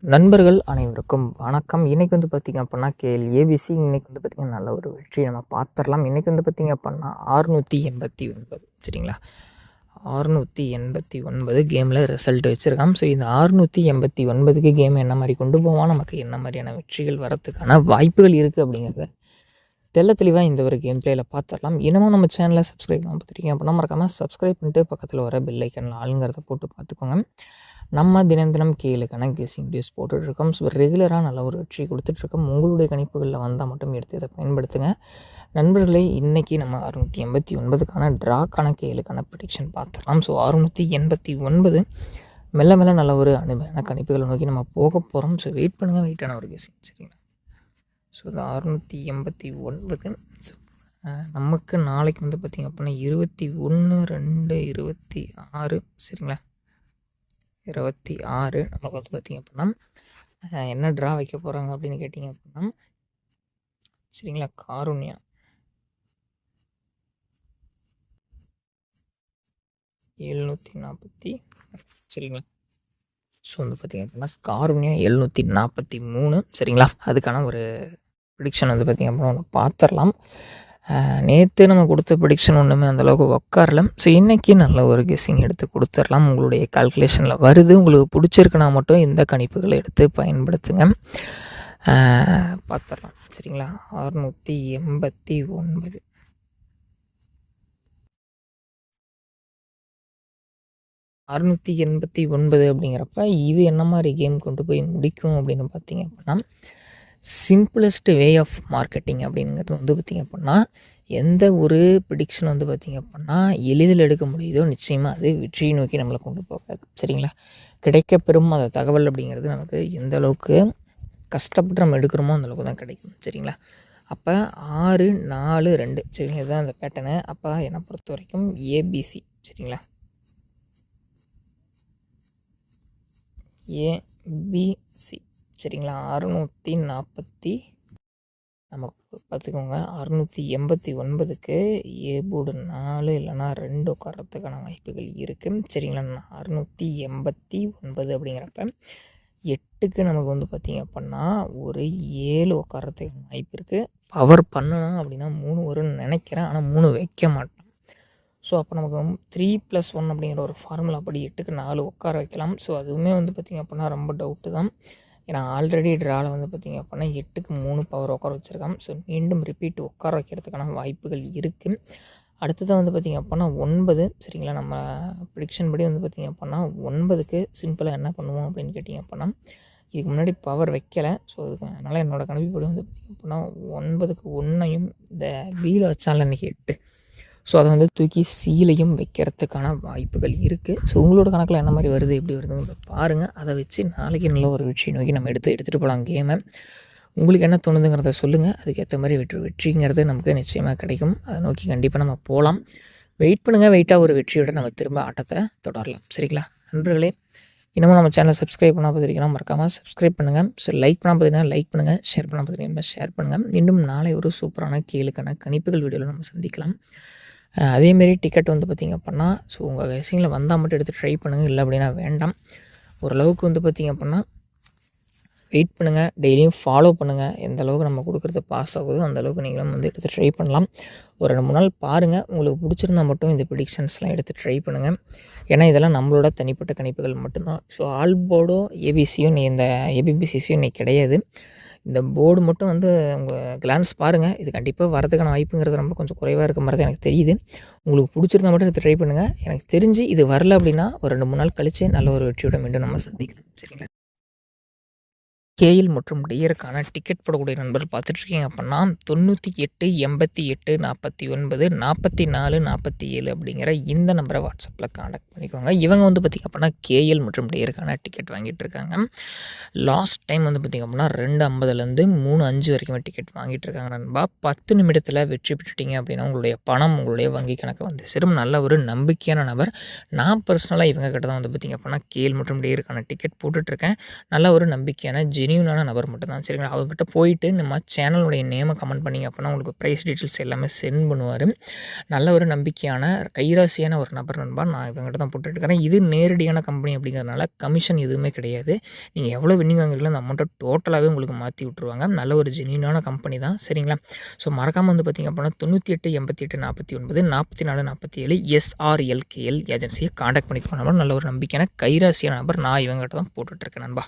நண்பர்கள் அனைவருக்கும் வணக்கம். இன்றைக்கி வந்து பார்த்திங்க அப்படின்னா ஏபிசி இன்றைக்கி வந்து பார்த்திங்கன்னா நல்ல ஒரு வெற்றி நம்ம பார்த்துடலாம். இன்றைக்கி வந்து பார்த்திங்க அப்படின்னா 689 சரிங்களா, 689 கேமில் ரிசல்ட் வச்சுருக்கான். ஸோ இந்த 689க்கு கேம் என்ன மாதிரி கொண்டு போவோம், நமக்கு என்ன மாதிரியான வெற்றிகள் வரத்துக்கான வாய்ப்புகள் இருக்குது அப்படிங்கிறத தெளிவாக இந்த ஒரு கேம் பிளேயில் பார்த்துடலாம். இன்னமும் நம்ம சேனலை சப்ஸ்கிரைப் பண்ண பார்த்துருக்கீங்க அப்படின்னா மறக்காமல் சப்ஸ்கிரைப் பண்ணிட்டு பக்கத்தில் வர பெல் ஐக்கனில் ஆளுங்கிறத போட்டு பார்த்துக்கோங்க. நம்ம தினம் கீழுக்கான கெஸ்ஸிங் வீடியோஸ் போட்டுட்ருக்கோம். ஸோ ரெகுலராக நல்ல ஒரு வெற்றி கொடுத்துட்ருக்கோம். உங்களுடைய கணிப்புகளில் வந்தால் மட்டும் எடுத்து இதை பயன்படுத்துங்க. நண்பர்களே, இன்றைக்கி நம்ம 689க்கான ட்ராக்கான கேளுக்கான ப்ரெடிக்ஷன் பார்த்துடலாம். ஸோ 689 மெல்ல நல்ல ஒரு அனுபவமான கணிப்புகளை நோக்கி நம்ம போக போகிறோம். ஸோ வெயிட் பண்ணுங்கள், வெயிட்டான ஒரு கெஸ்ஸிங் சரிங்களா. ஸோ இந்த 689 ஸோ நமக்கு நாளைக்கு வந்து பார்த்திங்க அப்படின்னா 21/2/26 சரிங்களா, 26 நமக்கு வந்து பார்த்திங்க அப்படின்னா என்ன ட்ரா வைக்க போகிறாங்க அப்படின்னு கேட்டிங்க அப்படின்னா சரிங்களா, காருண்யா 740 சரிங்களா. ஸோ வந்து பார்த்திங்க அப்படின்னா காருண்யா 743 சரிங்களா. அதுக்கான ஒரு ப்ரிடிக்ஷன் வந்து பார்த்திங்க அப்படின்னா ஒன்று பார்த்துடலாம். நேற்று நம்ம கொடுத்த ப்ரிடிக்ஷன் ஒன்றுமே அந்தளவுக்கு உட்காரல. ஸோ இன்றைக்கி நல்ல ஒரு கெஸ்ஸிங் எடுத்து கொடுத்துடலாம். உங்களுடைய கால்குலேஷனில் வருது, உங்களுக்கு பிடிச்சிருக்குன்னா மட்டும் இந்த கணிப்புகளை எடுத்து பயன்படுத்துங்க. பார்த்துடலாம் சரிங்களா. 689 689 அப்படிங்கிறப்ப இது என்ன மாதிரி கேம் கொண்டு போய் முடிக்கும் அப்படின்னு பார்த்திங்க அப்படின்னா, சிம்பிளஸ்ட் வே ஆஃப் மார்க்கெட்டிங் அப்படிங்கிறது வந்து பார்த்திங்க அப்படின்னா, எந்த ஒரு ப்ரிடிக்ஷன் வந்து பார்த்திங்க அப்படின்னா எளிதில் எடுக்க முடியுதோ நிச்சயமாக அது வெற்றியை நோக்கி நம்மளை கொண்டு போகாது சரிங்களா. கிடைக்கப்பெறும் அந்த தகவல் அப்படிங்கிறது நமக்கு எந்த அளவுக்கு கஷ்டப்பட்டு நம்ம எடுக்கிறோமோ அந்தளவுக்கு தான் கிடைக்கும் சரிங்களா. அப்போ 6 4 2 சரிங்களா, இதுதான் அந்த பேட்டர்னு. அப்போ என்னை பொறுத்த வரைக்கும் ஏபிசி சரிங்களா, ஏபிசி சரிங்களா. 640 நமக்கு பார்த்துக்கோங்க. 689க்கு ஏ போர்டு 4 இல்லைனா 2 உட்காரத்துக்கான வாய்ப்புகள் இருக்குது சரிங்களா. 689 அப்படிங்கிறப்ப 8க்கு நமக்கு வந்து பார்த்திங்க அப்படின்னா ஒரு 7 உட்காரத்துக்கான வாய்ப்பு இருக்குது. பவர் பண்ணணும் அப்படின்னா 3 வரும்னு நினைக்கிறேன், ஆனால் 3 வைக்க மாட்டேன். ஸோ அப்போ நமக்கு 3+1 அப்படிங்கிற ஒரு ஃபார்முலா அப்படி 8க்கு 4 உட்கார வைக்கலாம். ஸோ அதுவுமே வந்து பார்த்திங்க அப்படின்னா ரொம்ப டவுட்டு தான். ஏன்னா ஆல்ரெடி ட்ராவில் வந்து பார்த்திங்க அப்படின்னா 8க்கு 3 பவர் உட்கார வச்சுருக்காங்க. ஸோ மீண்டும் ரிப்பீட் உட்கார வைக்கிறதுக்கான வாய்ப்புகள் இருக்குது. அடுத்தது வந்து பார்த்திங்க அப்படின்னா 9 சரிங்களா. நம்ம ப்ரிடிக்ஷன் படி வந்து பார்த்திங்க அப்படின்னா 9க்கு சிம்பிளாக என்ன பண்ணுவோம் அப்படின்னு கேட்டிங்க அப்படின்னா, இதுக்கு முன்னாடி பவர் வைக்கலை. ஸோ அதுக்கு அதனால் என்னோடய கணிப்புப்படி வந்து பார்த்திங்க அப்படின்னா 9க்கு 1ஐயும் இந்த வீலை வச்சால இன்றைக்கி 8, ஸோ அதை வந்து தூக்கி சீலையும் வைக்கிறதுக்கான வாய்ப்புகள் இருக்குது. ஸோ உங்களோட கணக்கில் என்ன மாதிரி வருது, எப்படி வருதுன்னு பாருங்கள். அதை வச்சு நாளைக்கு நல்ல ஒரு வெற்றி நோக்கி நம்ம எடுத்துகிட்டு போகலாம் கேமை. உங்களுக்கு என்ன தோணுதுங்கிறத சொல்லுங்கள். அதுக்கேற்ற மாதிரி வெற்றிங்கிறது நமக்கு நிச்சயமாக கிடைக்கும். அதை நோக்கி கண்டிப்பாக நம்ம போகலாம். வெயிட் பண்ணுங்கள், வெயிட்டாக ஒரு வெற்றியோட நம்ம திரும்ப ஆட்டத்தை தொடரலாம் சரிங்களா. நண்பர்களே, இன்னமும் நம்ம சேனலை சப்ஸ்கிரைப் பண்ணால் பார்த்துருக்கீங்கன்னா மறக்காமல் சப்ஸ்கிரைப் பண்ணுங்கள். ஸோ லைக் பண்ணால் பார்த்தீங்கன்னா லைக் பண்ணுங்கள், ஷேர் பண்ணால் பார்த்தீங்கன்னா ஷேர் பண்ணுங்கள். இன்னும் நாளை ஒரு சூப்பரான கேளுக்கான கணிப்புகள் வீடியோவில் நம்ம சந்திக்கலாம். அதேமாரி டிக்கெட் வந்து பார்த்திங்க அப்படின்னா ஸோ உங்கள் கெஸ்ஸிங்கில் வந்தால் மட்டும் எடுத்து ட்ரை பண்ணுங்கள், இல்லை அப்படின்னா வேண்டாம். ஓரளவுக்கு வந்து பார்த்திங்க அப்படின்னா வெயிட் பண்ணுங்கள், டெய்லியும் ஃபாலோ பண்ணுங்கள். எந்த அளவுக்கு நம்ம கொடுக்குறது பாஸ் ஆகுதோ அந்தளவுக்கு நீங்களும் வந்து எடுத்து ட்ரை பண்ணலாம். ஒரு 2-3 நாள் பாருங்கள், உங்களுக்கு பிடிச்சிருந்தால் மட்டும் இந்த ப்ரிடிக்ஷன்ஸ்லாம் எடுத்து ட்ரை பண்ணுங்கள். ஏன்னா இதெல்லாம் நம்மளோட தனிப்பட்ட கணிப்புகள் மட்டும்தான். ஸோ ஆல் போர்டோ ஏபிசியும் இந்த ஏபிபிசிசியும் இன்றைக்கி கிடையாது. இந்த போர்டு மட்டும் வந்து உங்கள் கிளான்ஸ் பாருங்கள். இது கண்டிப்பாக வரதுக்கான வாய்ப்புங்கிறது ரொம்ப கொஞ்சம் குறைவாக இருக்க மாதிரி தான் எனக்கு தெரியுது. உங்களுக்கு பிடிச்சிருந்தா மட்டும் எடுத்து ட்ரை பண்ணுங்கள். எனக்கு தெரிஞ்சு இது வரல அப்படின்னா ஒரு 2-3 நாள் கழித்து நல்ல ஒரு வெற்றியோட மீண்டும் நம்ம சந்திக்கலாம் சரிங்களா. கேஎல் மற்றும் டியருக்கான டிக்கெட் போடக்கூடிய நண்பர்கள் பார்த்துட்ருக்கீங்க அப்படின்னா 98 88 49 44 47 அப்படிங்கிற இந்த நம்பரை வாட்ஸ்அப்பில் காண்டாக்ட் பண்ணிக்கோங்க. இவங்க வந்து பார்த்திங்க அப்படின்னா கேஎல் மற்றும் டியருக்கான டிக்கெட் வாங்கிட்டு இருக்காங்க. லாஸ்ட் டைம் வந்து பார்த்திங்க அப்படின்னா 250லேருந்து 3-5 வரைக்குமே டிக்கெட் வாங்கிட்டு இருக்காங்க நண்பா. 10 நிமிடத்தில் வெற்றி பெற்றுட்டீங்க அப்படின்னா உங்களுடைய பணம் உங்களுடைய வங்கி கணக்கு வந்து சேரும். நல்ல ஒரு நம்பிக்கையான நபர். நான் பர்சனலாக இவங்க கிட்ட தான் வந்து பார்த்திங்க அப்படின்னா கேஎல் மற்றும் டியருக்கான டிக்கெட் போட்டுட்ருக்கேன். நல்ல ஒரு நம்பிக்கையான ஜெனியூனான நபர் மட்டும் தான் சரிங்களா. அவர்கிட்ட போயிட்டு நம்ம சேனலுடைய நேமை கமெண்ட் பண்ணிங்க அப்படின்னா உங்களுக்கு ப்ரைஸ் டீட்டெயில்ஸ் எல்லாமே சென்ட் பண்ணுவார். நல்ல ஒரு நம்பிக்கையான கைராசியான ஒரு நபர் நண்பா. நான் இவங்ககிட்ட தான் போட்டுட்ருக்கிறேன். இது நேரடியான கம்பெனி அப்படிங்கிறதுனால கமிஷன் எதுவுமே கிடையாது. நீங்கள் எவ்வளோ வின்னிங் வாங்குறீங்களோ அந்த அமௌண்ட்டை டோட்டலாகவே உங்களுக்கு மாற்றி விட்ருவாங்க. நல்ல ஒரு ஜெனியூனான கம்பெனி தான் சரிங்களா. ஸோ மறக்காமல் வந்து பார்த்திங்க அப்படின்னா 98 88 49 44 47 SRLKL ஏஜென்சியை காண்டாக்ட் பண்ணிக்கோங்க. நல்ல ஒரு நம்பிக்கையான கைராசியான நபர். நான் இவங்ககிட்ட தான் போட்டுட்ருக்கேன் நண்பா.